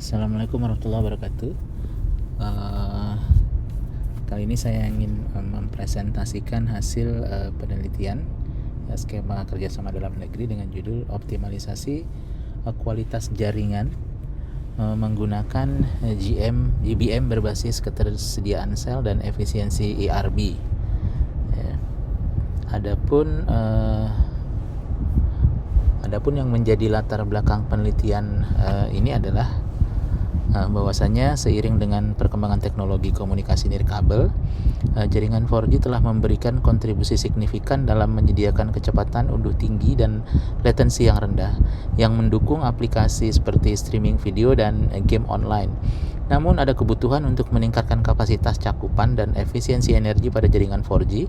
Assalamualaikum warahmatullahi wabarakatuh. Uh, Kali ini saya ingin mempresentasikan hasil penelitian skema kerjasama dalam negeri dengan judul optimalisasi kualitas jaringan menggunakan GBM berbasis ketersediaan sel dan efisiensi ERB. Ya. Adapun yang menjadi latar belakang penelitian ini adalah bahwasanya seiring dengan perkembangan teknologi komunikasi nirkabel, jaringan 4G telah memberikan kontribusi signifikan dalam menyediakan kecepatan unduh tinggi dan latensi yang rendah yang mendukung aplikasi seperti streaming video dan game online. Namun ada kebutuhan untuk meningkatkan kapasitas cakupan dan efisiensi energi pada jaringan 4G,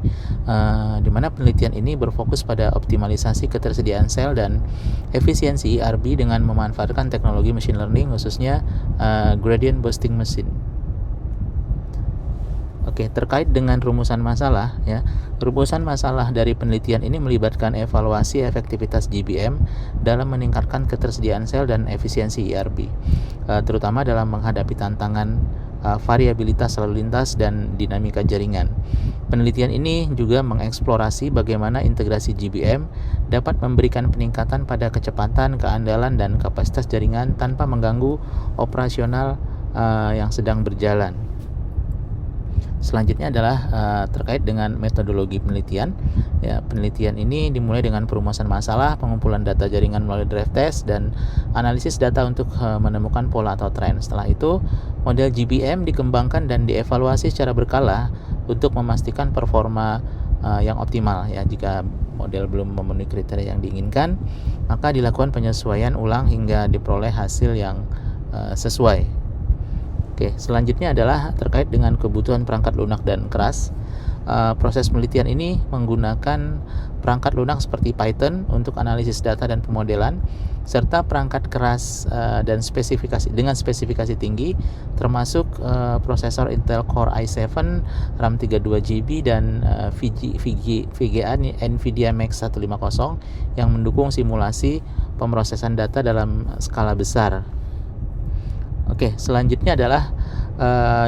di mana penelitian ini berfokus pada optimalisasi ketersediaan sel dan efisiensi ERB dengan memanfaatkan teknologi machine learning, khususnya gradient boosting machine. Oke, terkait dengan rumusan masalah, ya. Rumusan masalah dari penelitian ini melibatkan evaluasi efektivitas GBM dalam meningkatkan ketersediaan sel dan efisiensi ERB, terutama dalam menghadapi tantangan variabilitas lalu lintas dan dinamika jaringan. Penelitian ini juga mengeksplorasi bagaimana integrasi GBM dapat memberikan peningkatan pada kecepatan, keandalan, dan kapasitas jaringan tanpa mengganggu operasional yang sedang berjalan. Selanjutnya adalah terkait dengan metodologi penelitian. Ya, penelitian ini dimulai dengan perumusan masalah, pengumpulan data jaringan melalui drive test, dan analisis data untuk menemukan pola atau tren. Setelah itu, model GBM dikembangkan dan dievaluasi secara berkala untuk memastikan performa yang optimal. Ya, jika model belum memenuhi kriteria yang diinginkan, maka dilakukan penyesuaian ulang hingga diperoleh hasil yang sesuai. Oke, selanjutnya adalah terkait dengan kebutuhan perangkat lunak dan keras. Proses penelitian ini menggunakan perangkat lunak seperti Python untuk analisis data dan pemodelan, serta perangkat keras dan dengan spesifikasi tinggi, termasuk prosesor Intel Core i7, RAM 32GB, dan VGA NVIDIA Max 150 yang mendukung simulasi pemrosesan data dalam skala besar. Oke, selanjutnya adalah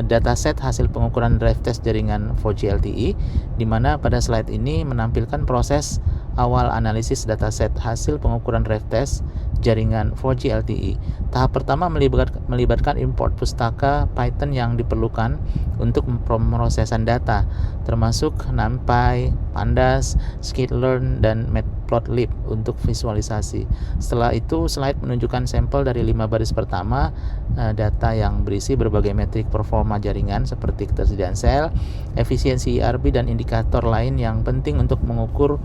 dataset hasil pengukuran drive test jaringan 4G LTE, di mana pada slide ini menampilkan proses awal analisis dataset hasil pengukuran drive test jaringan 4G LTE. Tahap pertama melibatkan import pustaka Python yang diperlukan untuk pemrosesan data, termasuk NumPy, Pandas, Skitlearn, dan Matplotlib untuk visualisasi. Setelah itu, slide menunjukkan sampel dari 5 baris pertama data yang berisi berbagai metrik performa jaringan seperti ketersediaan sel, efisiensi ERB, dan indikator lain yang penting untuk mengukur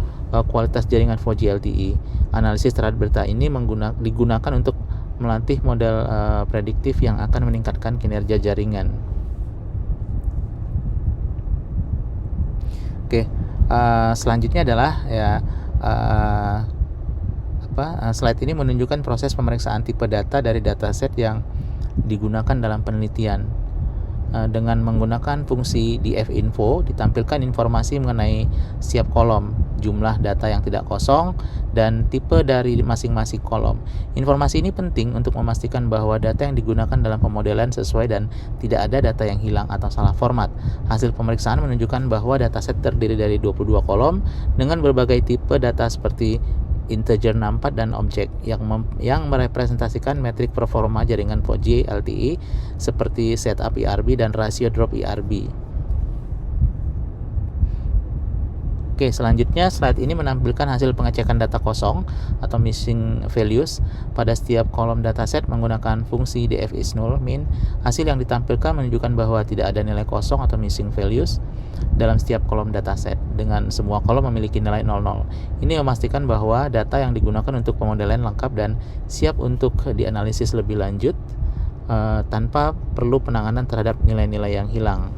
kualitas jaringan 4G LTE. Analisis terhadap data ini digunakan untuk melatih model prediktif yang akan meningkatkan kinerja jaringan. Oke, selanjutnya adalah slide ini menunjukkan proses pemeriksaan tipe data dari dataset yang digunakan dalam penelitian. Dengan menggunakan fungsi dfinfo, ditampilkan informasi mengenai setiap kolom, jumlah data yang tidak kosong, dan tipe dari masing-masing kolom. Informasi ini penting untuk memastikan bahwa data yang digunakan dalam pemodelan sesuai dan tidak ada data yang hilang atau salah format. Hasil pemeriksaan menunjukkan bahwa dataset terdiri dari 22 kolom dengan berbagai tipe data seperti integer, numPad, dan objek yang merepresentasikan metrik performa jaringan 4G LTE seperti setup ERB dan rasio drop ERB. Oke, selanjutnya slide ini menampilkan hasil pengecekan data kosong atau missing values pada setiap kolom dataset menggunakan fungsi df_is_null min. Hasil yang ditampilkan menunjukkan bahwa tidak ada nilai kosong atau missing values dalam setiap kolom dataset, dengan semua kolom memiliki nilai 00. Ini memastikan bahwa data yang digunakan untuk pemodelan lengkap dan siap untuk dianalisis lebih lanjut tanpa perlu penanganan terhadap nilai-nilai yang hilang.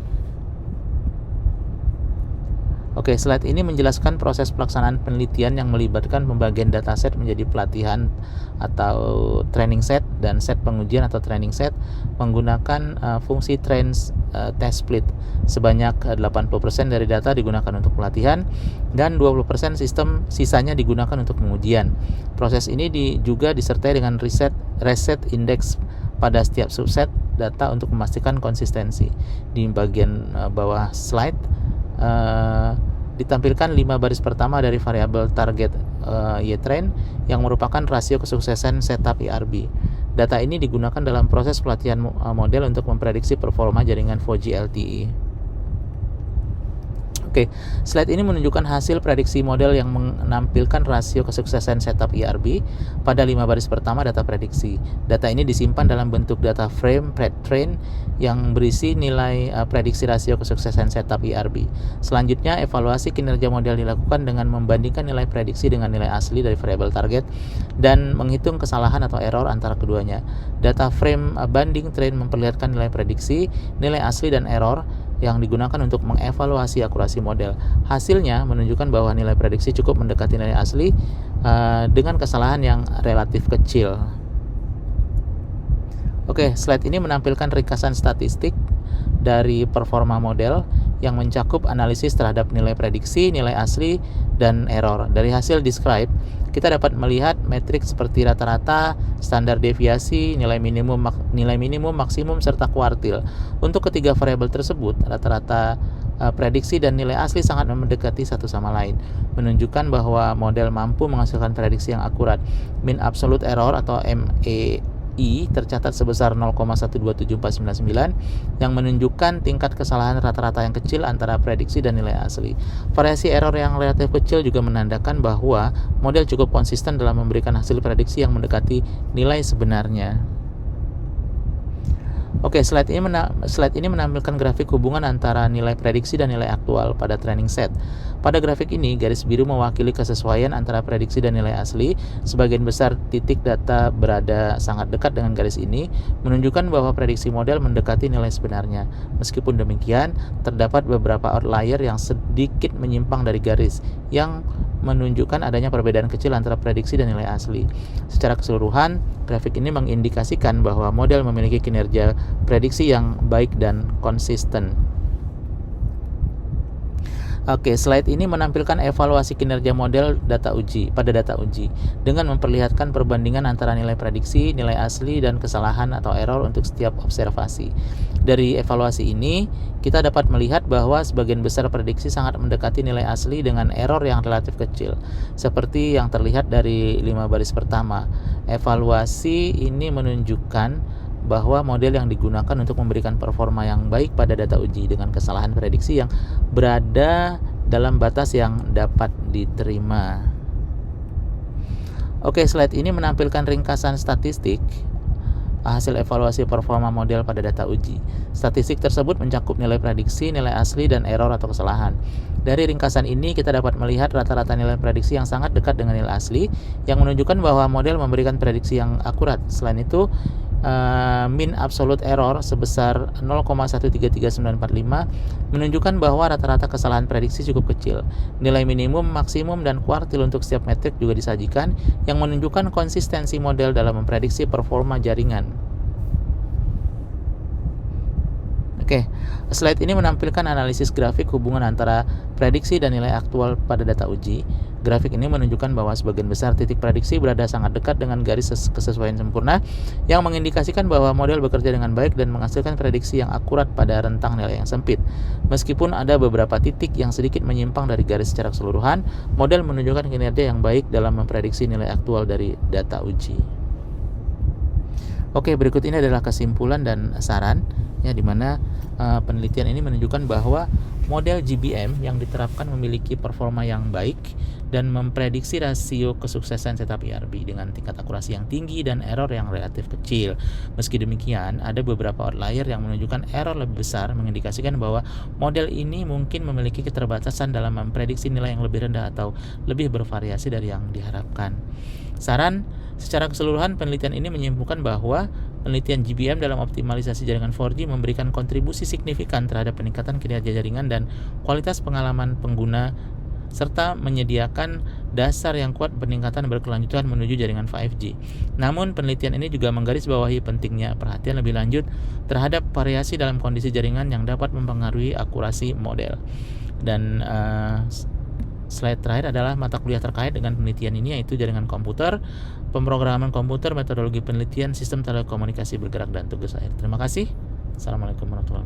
Oke, slide ini menjelaskan proses pelaksanaan penelitian yang melibatkan pembagian dataset menjadi pelatihan atau training set dan set pengujian atau training set menggunakan fungsi test split. Sebanyak 80% dari data digunakan untuk pelatihan dan 20% sistem sisanya digunakan untuk pengujian. Proses ini juga disertai dengan reset indeks pada setiap subset data untuk memastikan konsistensi. Di bagian bawah slide ditampilkan 5 baris pertama dari variabel target Y-train yang merupakan rasio kesuksesan setup IRB. Data ini digunakan dalam proses pelatihan model untuk memprediksi performa jaringan 4G LTE. Oke, slide ini menunjukkan hasil prediksi model yang menampilkan rasio kesuksesan setup IRB pada 5 baris pertama data prediksi. Data ini disimpan dalam bentuk data frame pre-train yang berisi nilai prediksi rasio kesuksesan setup IRB. Selanjutnya, evaluasi kinerja model dilakukan dengan membandingkan nilai prediksi dengan nilai asli dari variabel target dan menghitung kesalahan atau error antara keduanya. Data frame banding train memperlihatkan nilai prediksi, nilai asli dan error yang digunakan untuk mengevaluasi akurasi model. Hasilnya menunjukkan bahwa nilai prediksi cukup mendekati nilai asli dengan kesalahan yang relatif kecil. Oke, slide ini menampilkan ringkasan statistik dari performa model yang mencakup analisis terhadap nilai prediksi, nilai asli, dan error. Dari hasil describe, kita dapat melihat metrik seperti rata-rata, standar deviasi, nilai minimum, maksimum, serta kuartil. Untuk ketiga variabel tersebut, rata-rata prediksi dan nilai asli sangat mendekati satu sama lain, menunjukkan bahwa model mampu menghasilkan prediksi yang akurat. Mean absolute error atau MEI tercatat sebesar 0,127499 yang menunjukkan tingkat kesalahan rata-rata yang kecil antara prediksi dan nilai asli. Variasi error yang relatif kecil juga menandakan bahwa model cukup konsisten dalam memberikan hasil prediksi yang mendekati nilai sebenarnya. Oke, slide ini menampilkan grafik hubungan antara nilai prediksi dan nilai aktual pada training set. Pada grafik ini, garis biru mewakili kesesuaian antara prediksi dan nilai asli. Sebagian besar titik data berada sangat dekat dengan garis ini, menunjukkan bahwa prediksi model mendekati nilai sebenarnya. Meskipun demikian, terdapat beberapa outlier yang sedikit menyimpang dari garis, yang menunjukkan adanya perbedaan kecil antara prediksi dan nilai asli. Secara keseluruhan, grafik ini mengindikasikan bahwa model memiliki kinerja prediksi yang baik dan konsisten. Oke, slide ini menampilkan evaluasi kinerja model pada data uji dengan memperlihatkan perbandingan antara nilai prediksi, nilai asli, dan kesalahan atau error untuk setiap observasi. Dari evaluasi ini, kita dapat melihat bahwa sebagian besar prediksi sangat mendekati nilai asli dengan error yang relatif kecil, seperti yang terlihat dari 5 baris pertama. Evaluasi ini menunjukkan bahwa model yang digunakan untuk memberikan performa yang baik pada data uji dengan kesalahan prediksi yang berada dalam batas yang dapat diterima. Oke, slide ini menampilkan ringkasan statistik hasil evaluasi performa model pada data uji. Statistik tersebut mencakup nilai prediksi, nilai asli, dan error atau kesalahan. Dari ringkasan ini kita dapat melihat rata-rata nilai prediksi yang sangat dekat dengan nilai asli, yang menunjukkan bahwa model memberikan prediksi yang akurat. Selain itu, mean absolute error sebesar 0,133945 menunjukkan bahwa rata-rata kesalahan prediksi cukup kecil. Nilai minimum, maksimum, dan kuartil untuk setiap metrik juga disajikan yang menunjukkan konsistensi model dalam memprediksi performa jaringan. Oke, slide ini menampilkan analisis grafik hubungan antara prediksi dan nilai aktual pada data uji. Grafik ini menunjukkan bahwa sebagian besar titik prediksi berada sangat dekat dengan garis kesesuaian sempurna, yang mengindikasikan bahwa model bekerja dengan baik dan menghasilkan prediksi yang akurat pada rentang nilai yang sempit. Meskipun ada beberapa titik yang sedikit menyimpang dari garis secara keseluruhan, model menunjukkan kinerja yang baik dalam memprediksi nilai aktual dari data uji. Oke, berikut ini adalah kesimpulan dan saran, ya, di mana penelitian ini menunjukkan bahwa model GBM yang diterapkan memiliki performa yang baik dan memprediksi rasio kesuksesan setup IRB dengan tingkat akurasi yang tinggi dan error yang relatif kecil. Meski demikian, ada beberapa outlier yang menunjukkan error lebih besar, mengindikasikan bahwa model ini mungkin memiliki keterbatasan dalam memprediksi nilai yang lebih rendah atau lebih bervariasi dari yang diharapkan. Saran, secara keseluruhan penelitian ini menyimpulkan bahwa penelitian GBM dalam optimalisasi jaringan 4G memberikan kontribusi signifikan terhadap peningkatan kinerja jaringan dan kualitas pengalaman pengguna, serta menyediakan dasar yang kuat peningkatan berkelanjutan menuju jaringan 5G. Namun, penelitian ini juga menggarisbawahi pentingnya perhatian lebih lanjut terhadap variasi dalam kondisi jaringan yang dapat mempengaruhi akurasi model. Dan slide terakhir adalah mata kuliah terkait dengan penelitian ini, yaitu jaringan komputer, pemrograman komputer, metodologi penelitian, sistem telekomunikasi bergerak, dan tugas akhir. Terima kasih. Assalamualaikum warahmatullahi wabarakatuh.